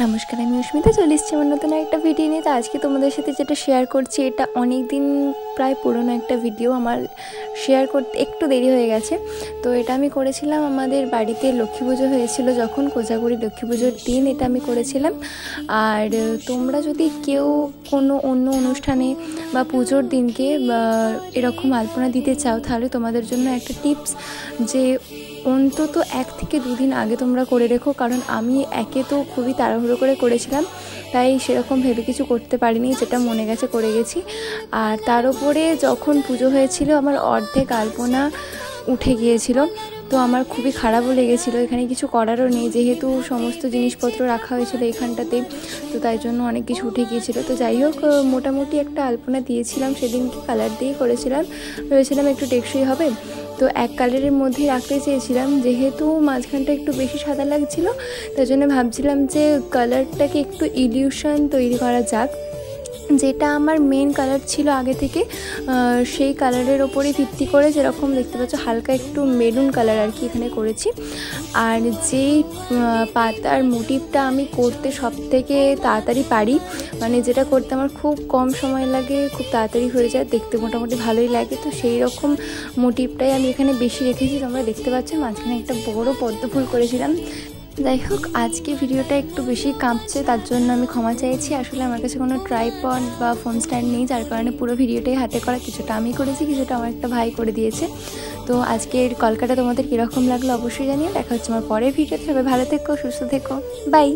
নমস্কার, আমি অস্মিতা চলে এসেছি আমার নতুন একটা ভিডিও নিয়ে। তো আজকে তোমাদের সাথে যেটা শেয়ার করছি, এটা অনেক দিন প্রায় পুরনো একটা ভিডিও, আমার শেয়ার করতে একটু দেরি হয়ে গেছে। তো এটা আমি করেছিলাম আমাদের বাড়িতে লক্ষ্মী পুজো হয়েছিল, যখন কোজাগরি লক্ষ্মী পুজোর দিন এটা আমি করেছিলাম। আর তোমরা যদি কেউ কোনো অন্য অনুষ্ঠানে বা পুজোর দিনকে এরকম আলপনা দিতে চাও, তাহলে তোমাদের জন্য একটা টিপস যে অন্তত 1 থেকে 2 দিন আগে তোমরা করে রেখো। কারণ আমি একে তো খুবই তাড়াহুড়ো করে করেছিলাম, তাই সেরকম ভেবে কিছু করতে পারিনি, যেটা মনে গেছে করে গেছি। আর তার উপরে যখন পুজো হয়েছিল আমার অর্ধেক আলপনা উঠে গিয়েছিল, তো আমার খুবই খারাপও লেগেছিলো। এখানে কিছু করারও নেই, যেহেতু সমস্ত জিনিসপত্র রাখা হয়েছিল এখানটাতে, তো তাই জন্য অনেক কিছু উঠে গিয়েছিলো। তো যাই হোক, মোটামুটি একটা আলপনা দিয়েছিলাম সেদিনকে, কালার দিয়েই করেছিলাম, ভেবেছিলাম একটু টেকসই হবে। তো এক কালারের মধ্যেই রাখতে চেয়েছিলাম, যেহেতু মাঝখানটা একটু বেশি সাদা লাগছিলো, তাই জন্য ভাবছিলাম যে কালারটাকে একটু ইলিউশন তৈরি করা যাক। যেটা আমার মেন কালার ছিল আগে থেকে, সেই কালারের ওপরে ভিত্তি করে, যেরকম দেখতে পাচ্ছ হালকা একটু মেরুন কালার আর কি এখানে করেছি। আর যেই পাতার মোটিভটা আমি করতে সব থেকে তাড়াতাড়ি পারি, মানে যেটা করতে আমার খুব কম সময় লাগে, খুব তাড়াতাড়ি হয়ে যায়, দেখতে মোটামুটি ভালোই লাগে, তো সেই রকম মোটিভটাই আমি এখানে বেশি রেখেছি। তোমরা দেখতে পাচ্ছ মাঝখানে একটা বড় পদ্ম ফুল করেছিলাম। যাই হোক, আজকে ভিডিওটা একটু বেশি কাঁপছে, তার জন্য আমি ক্ষমা চাইছি। আসলে আমার কাছে কোনো ট্রাইপড বা ফোন স্ট্যান্ড নেই, যার কারণে পুরো ভিডিওটাই হাতে করা, কিছুটা আমি করেছি, কিছুটা আমার একটা ভাই করে দিয়েছে। তো আজকের কলকাতা তোমাদের কীরকম লাগলো অবশ্যই জানিয়ে। দেখা হচ্ছে আমার পরের ভিডিওতে। সবাই ভালো থেকো, সুস্থ থেকো, বাই।